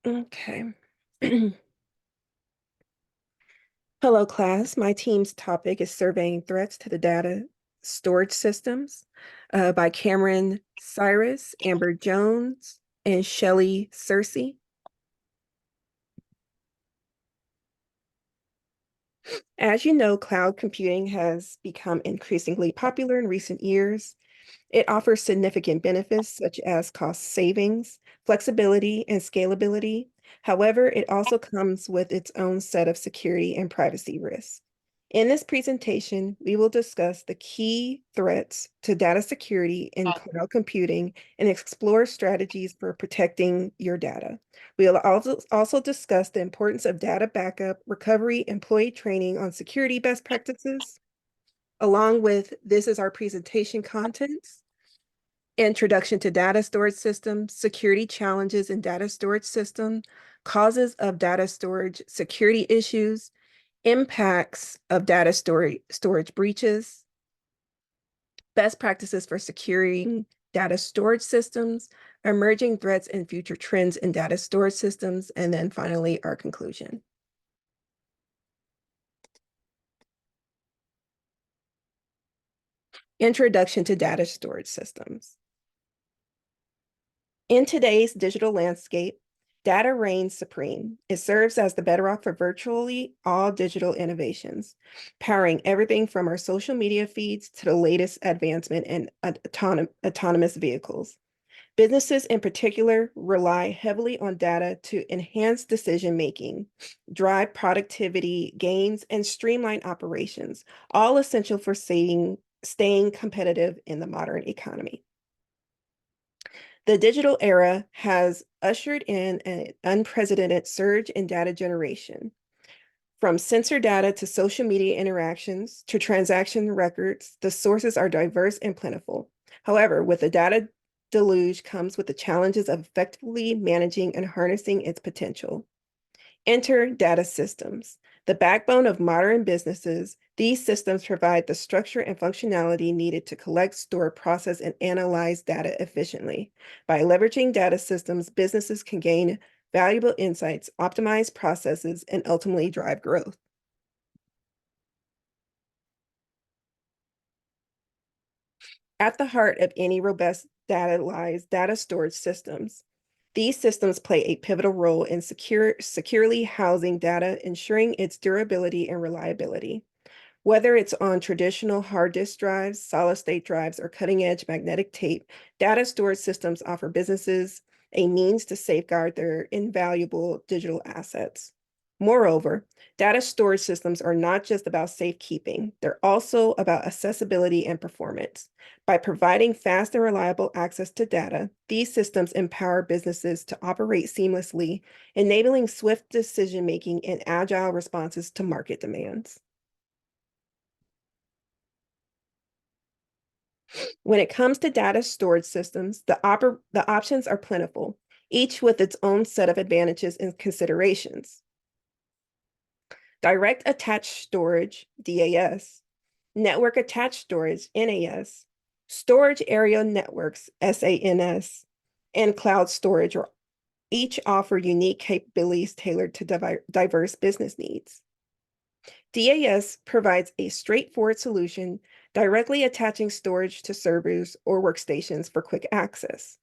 Okay. Hello, class. My team's topic is Surveying Threats to the Data Storage Systems by Cameron, Cyrus, Amber Jones, and Shelley Searcy. As you know, cloud computing has become increasingly popular in recent years. It offers significant benefits such as cost savings, flexibility, and scalability. However, it also comes with its own set of security and privacy risks. In this presentation, we will discuss the key threats to data security in cloud computing and explore strategies for protecting your data. We'll also discuss the importance of data backup, recovery, employee training on security best practices. Along with this is our presentation contents. Introduction to data storage systems, security challenges in data storage system, causes of data storage security issues, impacts of data storage breaches, best practices for securing data storage systems, emerging threats and future trends in data storage systems, and then finally our conclusion. Introduction to data storage systems. In today's digital landscape, data reigns supreme. It serves as the bedrock for virtually all digital innovations, powering everything from our social media feeds to the latest advancement in autonomous vehicles. Businesses in particular rely heavily on data to enhance decision-making, drive productivity gains, and streamline operations, all essential for staying competitive in the modern economy. The digital era has ushered in an unprecedented surge in data generation. From sensor data to social media interactions to transaction records, the sources are diverse and plentiful. However, with the data deluge comes with the challenges of effectively managing and harnessing its potential. Enter data systems. The backbone of modern businesses, these systems provide the structure and functionality needed to collect, store, process, and analyze data efficiently. By leveraging data systems, businesses can gain valuable insights, optimize processes, and ultimately drive growth. At the heart of any robust data lies data storage systems. These systems play a pivotal role in securely housing data, ensuring its durability and reliability. Whether it's on traditional hard disk drives, solid-state drives, or cutting-edge magnetic tape, data storage systems offer businesses a means to safeguard their invaluable digital assets. Moreover, data storage systems are not just about safekeeping, they're also about accessibility and performance. By providing fast and reliable access to data, these systems empower businesses to operate seamlessly, enabling swift decision-making and agile responses to market demands. When it comes to data storage systems, the options are plentiful, each with its own set of advantages and considerations. Direct attached storage, DAS, network attached storage, NAS, storage area networks, SANS, and cloud storage each offer unique capabilities tailored to diverse business needs. DAS provides a straightforward solution, directly attaching storage to servers or workstations for quick access.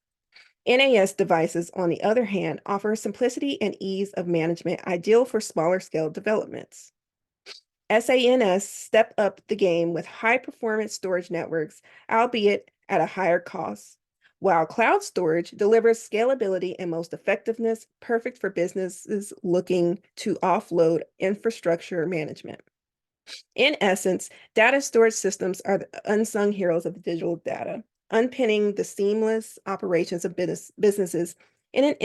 NAS devices, on the other hand, offer simplicity and ease of management ideal for smaller scale developments. SANS step up the game with high-performance storage networks, albeit at a higher cost, while cloud storage delivers scalability and most effectiveness, perfect for businesses looking to offload infrastructure management. In essence, data storage systems are the unsung heroes of digital data, underpinning the seamless operations of businesses in an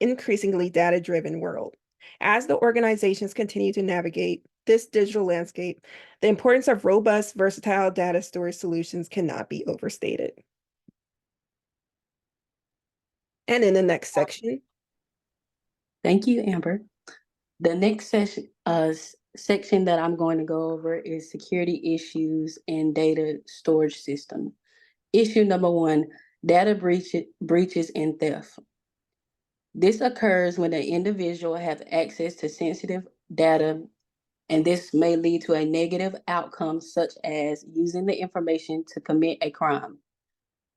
increasingly data-driven world. As the organizations continue to navigate this digital landscape, the importance of robust, versatile data storage solutions cannot be overstated. And in the next section. Thank you, Amber. The next section that I'm going to go over is security issues in data storage system. Issue number one, data breaches and theft. This occurs when an individual has access to sensitive data, and this may lead to a negative outcome, such as using the information to commit a crime.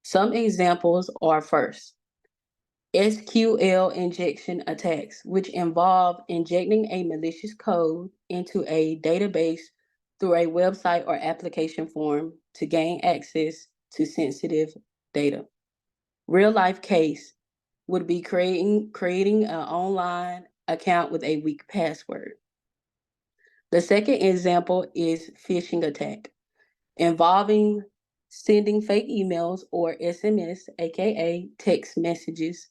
Some examples are: first, SQL injection attacks, which involve injecting a malicious code into a database through a website or application form to gain access to sensitive data. Real life case would be creating an online account with a weak password. The second example is phishing attack, involving sending fake emails or SMS, aka text messages,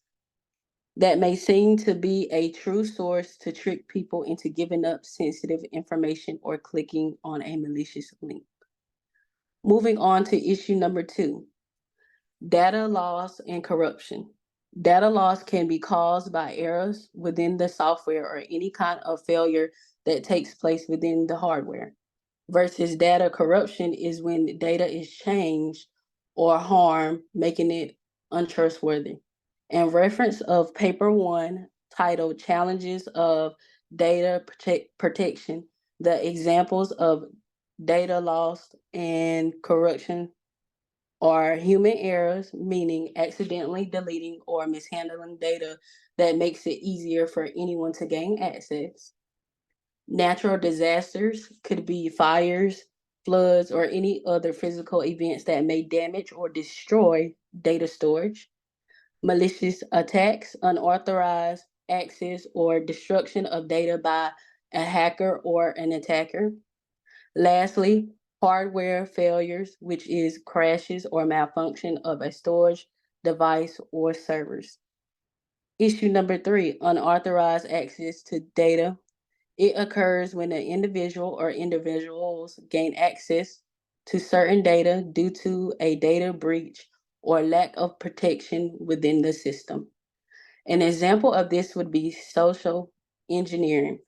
that may seem to be a true source to trick people into giving up sensitive information or clicking on a malicious link. Moving on to issue number 2, data loss and corruption. Data loss can be caused by errors within the software or any kind of failure that takes place within the hardware. Versus data corruption is when data is changed or harmed, making it untrustworthy. In reference of paper 1, titled Challenges of Data Protection, the examples of data loss and corruption are human errors, meaning accidentally deleting or mishandling data that makes it easier for anyone to gain access. Natural disasters could be fires, floods, or any other physical events that may damage or destroy data storage. Malicious attacks, unauthorized access or destruction of data by a hacker or an attacker. Lastly, hardware failures, which is crashes or malfunction of a storage device or servers. Issue number 3, unauthorized access to data. It occurs when an individual or individuals gain access to certain data due to a data breach or lack of protection within the system. An example of this would be social engineering,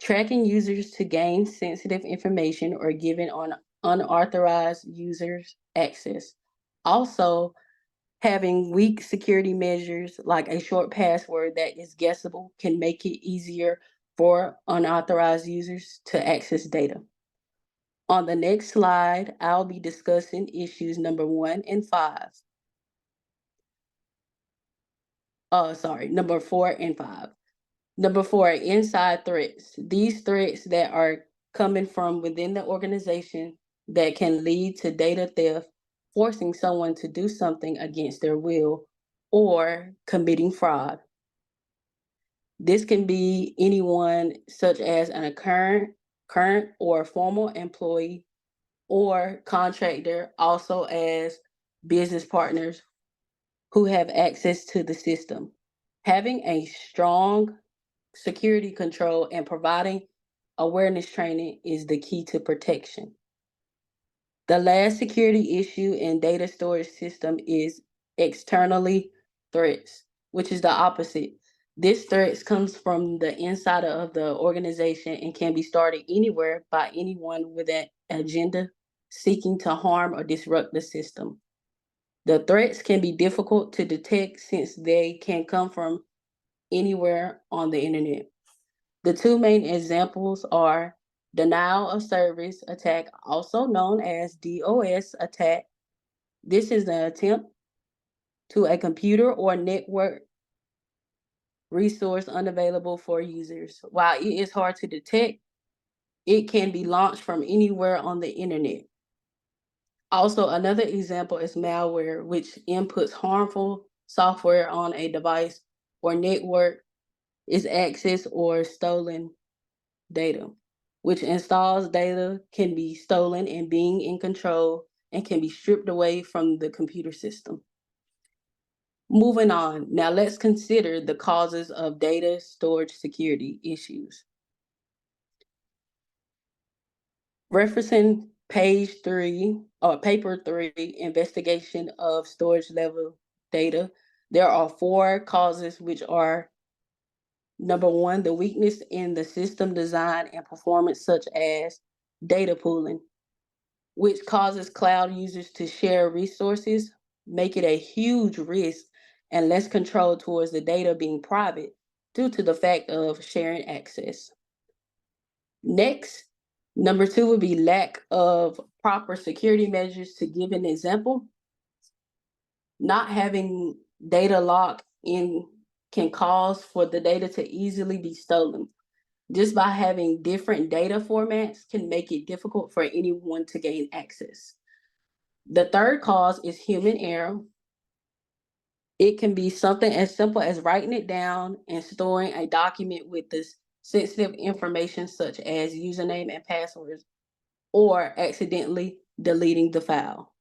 tracking users to gain sensitive information or giving on unauthorized users access. Also, having weak security measures like a short password that is guessable can make it easier for unauthorized users to access data. On the next slide, I'll be discussing issues number 1 and 5. Number 4 and 5. Number 4, inside threats. These threats that are coming from within the organization that can lead to data theft, forcing someone to do something against their will, or committing fraud. This can be anyone such as a current or former employee or contractor, also as business partners who have access to the system. Having a strong security control and providing awareness training is the key to protection. The last security issue in data storage system is externally threats, which is the opposite. This threats comes from the inside of the organization and can be started anywhere by anyone with an agenda seeking to harm or disrupt the system. The threats can be difficult to detect since they can come from anywhere on the internet. The 2 main examples are denial of service attack, also known as DOS attack. This is an attempt to a computer or network resource unavailable for users. While it is hard to detect, it can be launched from anywhere on the internet. Also, another example is malware, which inputs harmful software on a device or network, is accessed or stolen data, which installs data can be stolen and being in control and can be stripped away from the computer system. Moving on, now let's consider the causes of data storage security issues. Referencing page 3 or paper 3, investigation of storage level data, there are 4 causes, which are: number 1, the weakness in the system design and performance, such as data pooling, which causes cloud users to share resources, make it a huge risk, and less control towards the data being private due to the fact of sharing access. Next, number two would be lack of proper security measures. To give an example, not having data lock in can cause for the data to easily be stolen. Just by having different data formats can make it difficult for anyone to gain access. The third cause is human error. It can be something as simple as writing it down and storing a document with this sensitive information such as username and passwords, or accidentally deleting the file.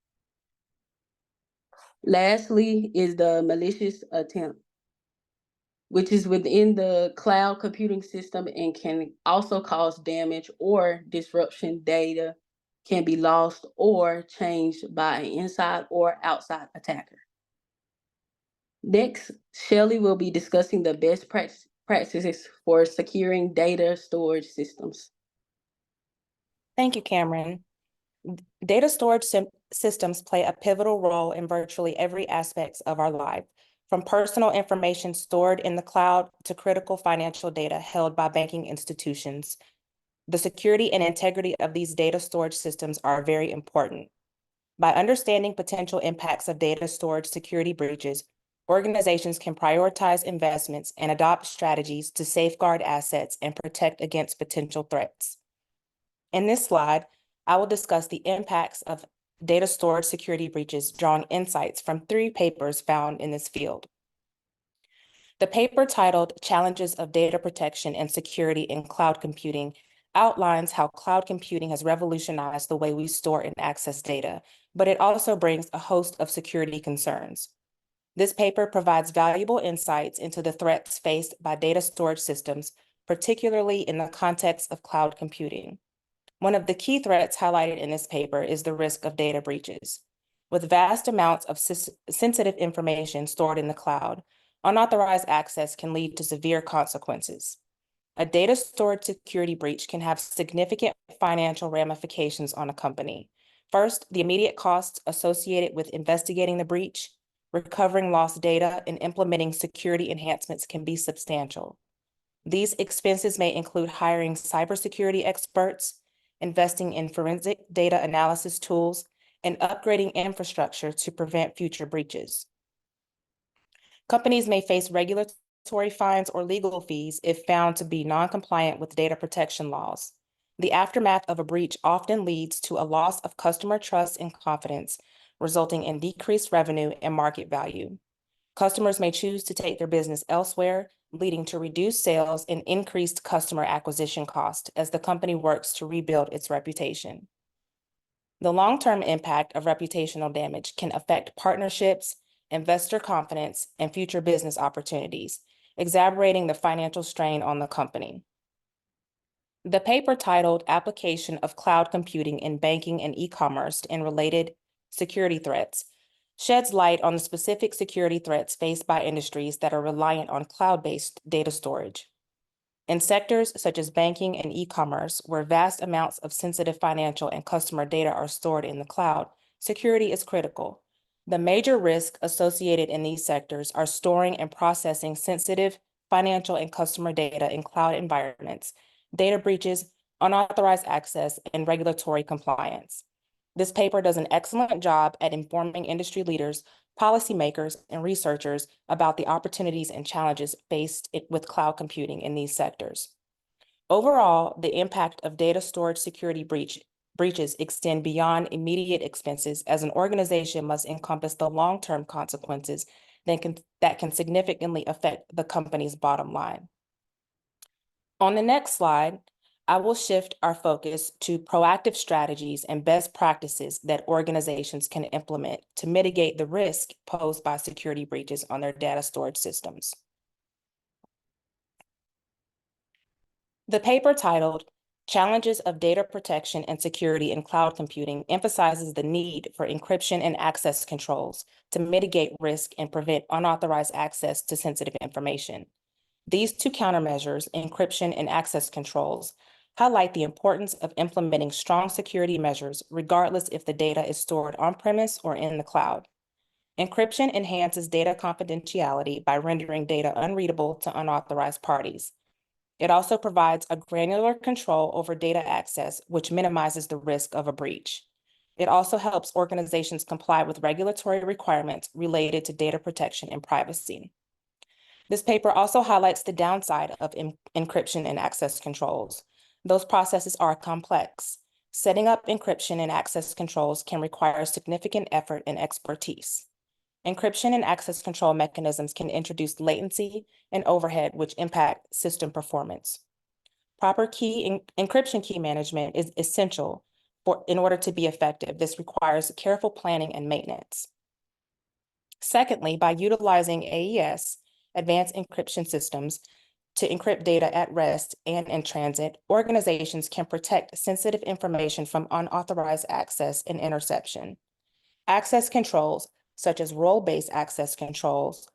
Lastly is the malicious attempt, which is within the cloud computing system and can also cause damage or disruption. Data can be lost or changed by an inside or outside attacker. Next, Shelley will be discussing the best practices for securing data storage systems. Thank you, Cameron. Data storage systems play a pivotal role in virtually every aspect of our life, from personal information stored in the cloud to critical financial data held by banking institutions. The security and integrity of these data storage systems are very important. By understanding potential impacts of data storage security breaches, organizations can prioritize investments and adopt strategies to safeguard assets and protect against potential threats. In this slide, I will discuss the impacts of data storage security breaches, drawing insights from 3 papers found in this field. The paper titled Challenges of Data Protection and Security in Cloud Computing outlines how cloud computing has revolutionized the way we store and access data, but it also brings a host of security concerns. This paper provides valuable insights into the threats faced by data storage systems, particularly in the context of cloud computing. One of the key threats highlighted in this paper is the risk of data breaches. With vast amounts of sensitive information stored in the cloud, unauthorized access can lead to severe consequences. A data storage security breach can have significant financial ramifications on a company. First, the immediate costs associated with investigating the breach, recovering lost data, and implementing security enhancements can be substantial. These expenses may include hiring cybersecurity experts, investing in forensic data analysis tools, and upgrading infrastructure to prevent future breaches. Companies may face regulatory fines or legal fees if found to be non-compliant with data protection laws. The aftermath of a breach often leads to a loss of customer trust and confidence, resulting in decreased revenue and market value. Customers may choose to take their business elsewhere, leading to reduced sales and increased customer acquisition cost as the company works to rebuild its reputation. The long-term impact of reputational damage can affect partnerships, investor confidence, and future business opportunities, exacerbating the financial strain on the company. The paper titled Application of Cloud Computing in Banking and E-commerce and Related Security Threats sheds light on the specific security threats faced by industries that are reliant on cloud-based data storage. In sectors such as banking and e-commerce, where vast amounts of sensitive financial and customer data are stored in the cloud, security is critical. The major risks associated in these sectors are storing and processing sensitive financial and customer data in cloud environments, data breaches, unauthorized access, and regulatory compliance. This paper does an excellent job at informing industry leaders, policymakers, and researchers about the opportunities and challenges faced with cloud computing in these sectors. Overall, the impact of data storage security breaches extend beyond immediate expenses, as an organization must encompass the long-term consequences that can significantly affect the company's bottom line. On the next slide, I will shift our focus to proactive strategies and best practices that organizations can implement to mitigate the risk posed by security breaches on their data storage systems. The paper titled Challenges of Data Protection and Security in Cloud Computing emphasizes the need for encryption and access controls to mitigate risk and prevent unauthorized access to sensitive information. These 2 countermeasures, encryption and access controls, highlight the importance of implementing strong security measures regardless if the data is stored on-premise or in the cloud. Encryption enhances data confidentiality by rendering data unreadable to unauthorized parties. It also provides a granular control over data access, which minimizes the risk of a breach. It also helps organizations comply with regulatory requirements related to data protection and privacy. This paper also highlights the downside of encryption and access controls. Those processes are complex. Setting up encryption and access controls can require significant effort and expertise. Encryption and access control mechanisms can introduce latency and overhead, which impact system performance. Proper encryption key management is essential in order to be effective. This requires careful planning and maintenance. Secondly, by utilizing AES, advanced encryption systems, to encrypt data at rest and in transit, organizations can protect sensitive information from unauthorized access and interception. Access controls, such as role-based access controls,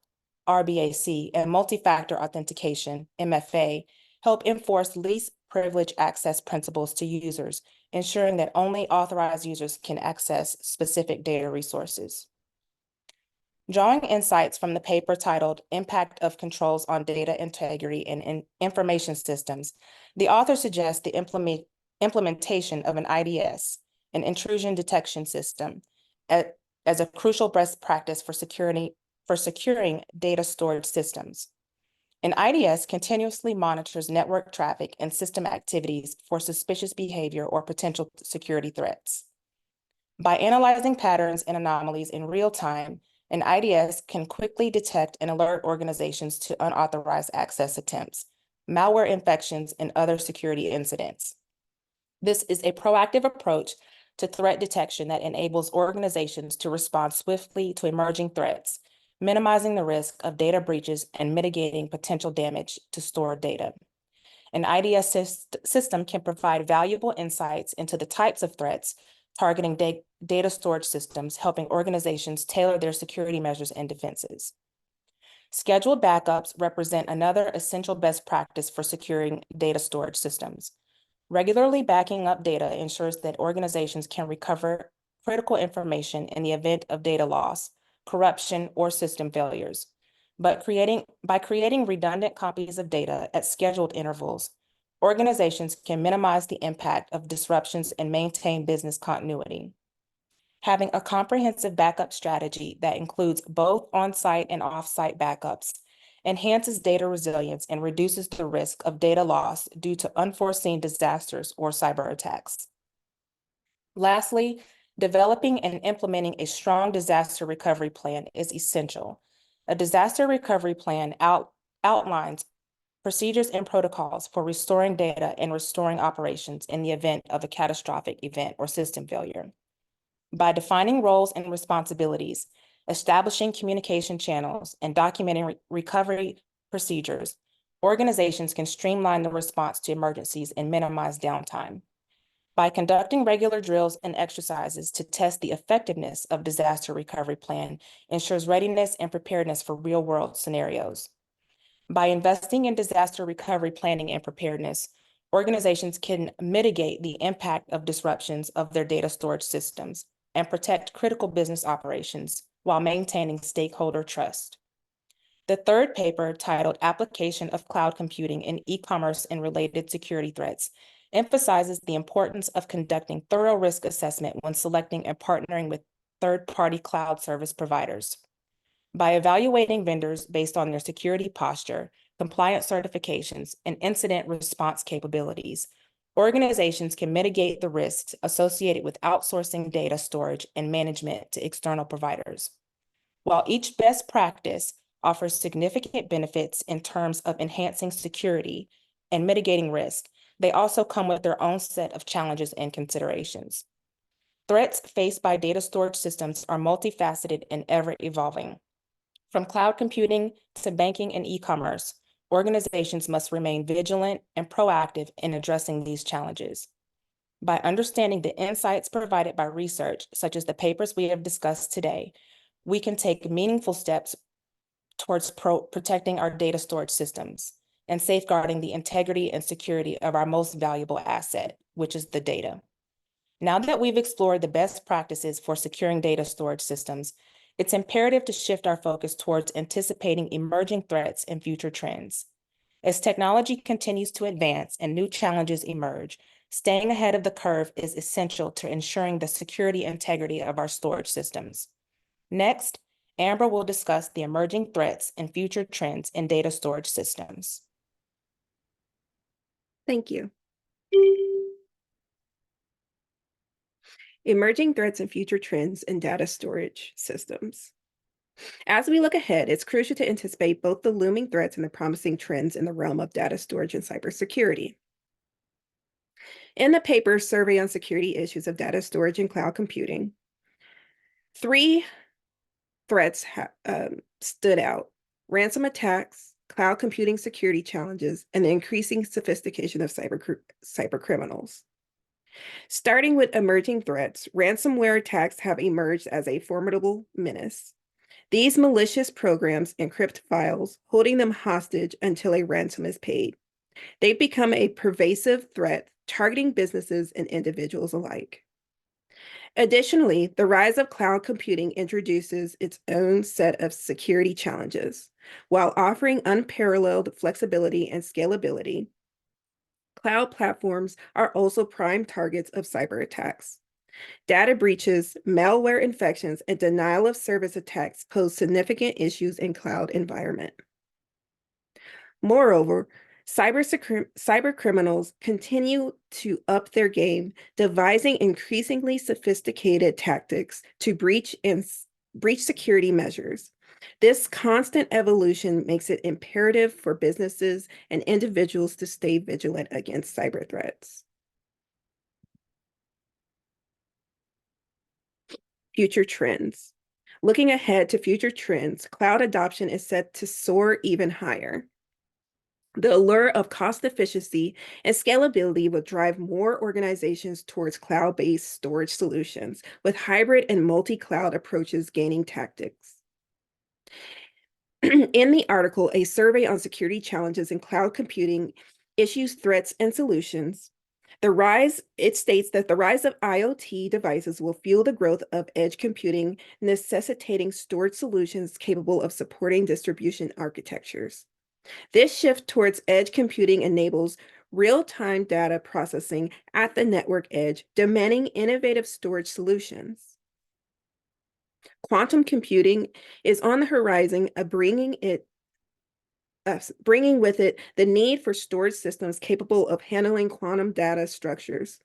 RBAC, and multi-factor authentication, MFA, help enforce least privilege access principles to users, ensuring that only authorized users can access specific data resources. Drawing insights from the paper titled Impact of Controls on Data Integrity and Information Systems, the author suggests the implementation of an IDS, an intrusion detection system, as a crucial best practice for securing data storage systems. An IDS continuously monitors network traffic and system activities for suspicious behavior or potential security threats. By analyzing patterns and anomalies in real time, an IDS can quickly detect and alert organizations to unauthorized access attempts, malware infections, and other security incidents. This is a proactive approach to threat detection that enables organizations to respond swiftly to emerging threats, minimizing the risk of data breaches and mitigating potential damage to stored data. An IDS system can provide valuable insights into the types of threats targeting data storage systems, helping organizations tailor their security measures and defenses. Scheduled backups represent another essential best practice for securing data storage systems. Regularly backing up data ensures that organizations can recover critical information in the event of data loss, corruption, or system failures. But by creating redundant copies of data at scheduled intervals, organizations can minimize the impact of disruptions and maintain business continuity. Having a comprehensive backup strategy that includes both on-site and off-site backups enhances data resilience and reduces the risk of data loss due to unforeseen disasters or cyber attacks. Lastly, developing and implementing a strong disaster recovery plan is essential. A disaster recovery plan outlines procedures and protocols for restoring data and restoring operations in the event of a catastrophic event or system failure. By defining roles and responsibilities, establishing communication channels, and documenting recovery procedures, organizations can streamline the response to emergencies and minimize downtime. By conducting regular drills and exercises to test the effectiveness of disaster recovery plan ensures readiness and preparedness for real-world scenarios. By investing in disaster recovery planning and preparedness, organizations can mitigate the impact of disruptions of their data storage systems and protect critical business operations while maintaining stakeholder trust. The third paper, titled Application of Cloud Computing in E-commerce and Related Security Threats, emphasizes the importance of conducting thorough risk assessment when selecting and partnering with third-party cloud service providers. By evaluating vendors based on their security posture, compliance certifications, and incident response capabilities, organizations can mitigate the risks associated with outsourcing data storage and management to external providers. While each best practice offers significant benefits in terms of enhancing security and mitigating risk, they also come with their own set of challenges and considerations. Threats faced by data storage systems are multifaceted and ever evolving. From cloud computing to banking and e-commerce, organizations must remain vigilant and proactive in addressing these challenges. By understanding the insights provided by research, such as the papers we have discussed today, we can take meaningful steps towards protecting our data storage systems and safeguarding the integrity and security of our most valuable asset, which is the data. Now that we've explored the best practices for securing data storage systems, It's imperative to shift our focus towards anticipating emerging threats and future trends. As technology continues to advance and new challenges emerge, staying ahead of the curve is essential to ensuring the security and integrity of our storage systems. Next, Amber will discuss the emerging threats and future trends in data storage systems. Thank you. Emerging threats and future trends in data storage systems. As we look ahead, it's crucial to anticipate both the looming threats and the promising trends in the realm of data storage and cybersecurity. In the paper Survey on Security Issues of Data Storage and Cloud Computing, 3 threats stood out: ransom attacks, cloud computing security challenges, and the increasing sophistication of cyber criminals. Starting with emerging threats, ransomware attacks have emerged as a formidable menace. These malicious programs encrypt files, holding them hostage until a ransom is paid. They've become a pervasive threat, targeting businesses and individuals alike. Additionally, the rise of cloud computing introduces its own set of security challenges. While offering unparalleled flexibility and scalability, cloud platforms are also prime targets of cyber attacks. Data breaches, malware infections, and denial of service attacks pose significant issues in cloud environment. Moreover, cyber criminals continue to up their game, devising increasingly sophisticated tactics to breach security measures. This constant evolution makes it imperative for businesses and individuals to stay vigilant against cyber threats. Future trends. Looking ahead to future trends, cloud adoption is set to soar even higher. The allure of cost efficiency and scalability will drive more organizations towards cloud-based storage solutions, with hybrid and multi-cloud approaches gaining tactics. In the article, A Survey on Security Challenges in Cloud Computing, Issues, Threats, and Solutions, it states that the rise of IoT devices will fuel the growth of edge computing, necessitating storage solutions capable of supporting distribution architectures. This shift towards edge computing enables real-time data processing at the network edge, demanding innovative storage solutions. Quantum computing is on the horizon, bringing with it the need for storage systems capable of handling quantum data structures.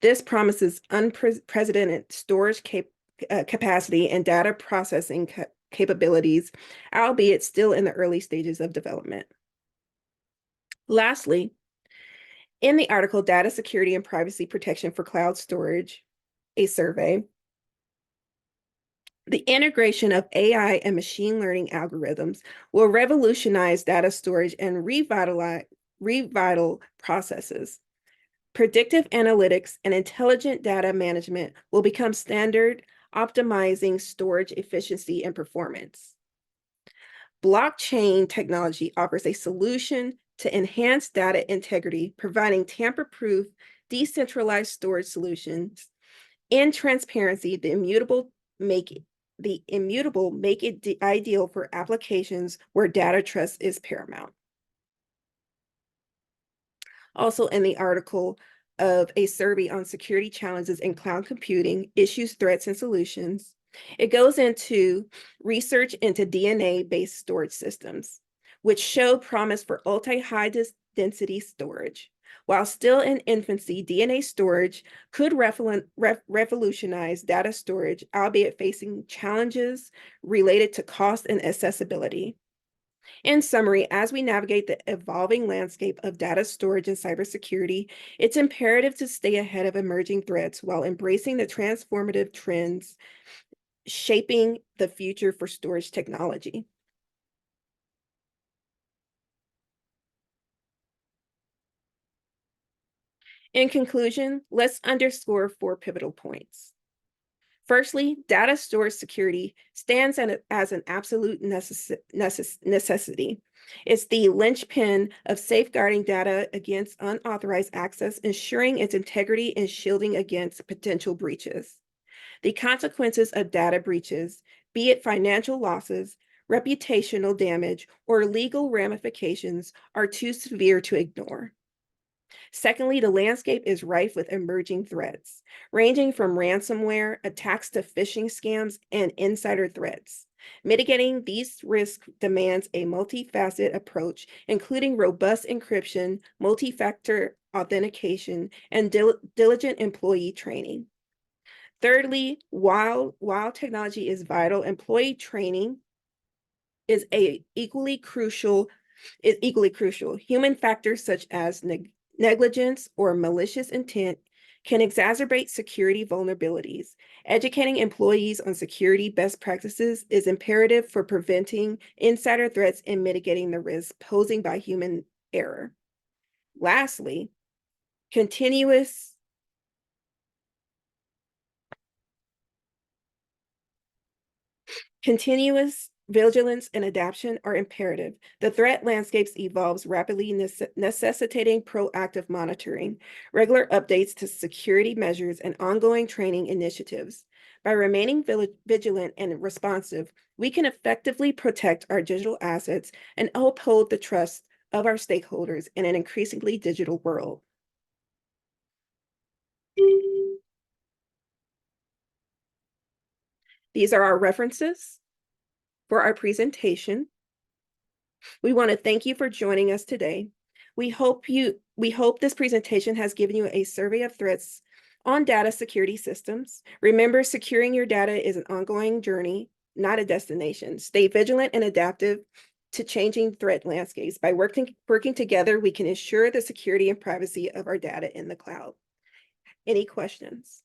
This promises unprecedented storage capacity and data processing capabilities, albeit still in the early stages of development. Lastly, in the article, Data Security and Privacy Protection for Cloud Storage, a survey, the integration of AI and machine learning algorithms will revolutionize data storage and revital processes. Predictive analytics and intelligent data management will become standard, optimizing storage efficiency and performance. Blockchain technology offers a solution to enhance data integrity, providing tamper-proof, decentralized storage solutions. In transparency, the immutable make it ideal for applications where data trust is paramount. Also in the article of A Survey on Security Challenges in Cloud Computing, Issues, Threats, and Solutions, it goes into research into DNA-based storage systems, which show promise for ultra-high density storage. While still in infancy, DNA storage could revolutionize data storage, albeit facing challenges related to cost and accessibility. In summary, as we navigate the evolving landscape of data storage and cybersecurity, it's imperative to stay ahead of emerging threats while embracing the transformative trends shaping the future for storage technology. In conclusion, let's underscore 4 pivotal points. Firstly, data storage security stands as an absolute necessity. It's the linchpin of safeguarding data against unauthorized access, ensuring its integrity and shielding against potential breaches. The consequences of data breaches, be it financial losses, reputational damage, or legal ramifications, are too severe to ignore. Secondly, the landscape is rife with emerging threats, ranging from ransomware, attacks to phishing scams, and insider threats. Mitigating these risks demands a multifaceted approach, including robust encryption, multi-factor authentication, and diligent employee training. Thirdly, while technology is vital, employee training is equally crucial. Human factors such as negligence or malicious intent can exacerbate security vulnerabilities. Educating employees on security best practices is imperative for preventing insider threats and mitigating the risks posed by human error. Lastly, continuous vigilance and adaptation are imperative. The threat landscapes evolves rapidly, necessitating proactive monitoring, regular updates to security measures, and ongoing training initiatives. By remaining vigilant and responsive, we can effectively protect our digital assets and uphold the trust of our stakeholders in an increasingly digital world. These are our references for our presentation. We want to thank you for joining us today. We hope this presentation has given you a survey of threats on data security systems. Remember, securing your data is an ongoing journey, not a destination. Stay vigilant and adaptive to changing threat landscapes. By working together, we can ensure the security and privacy of our data in the cloud. Any questions?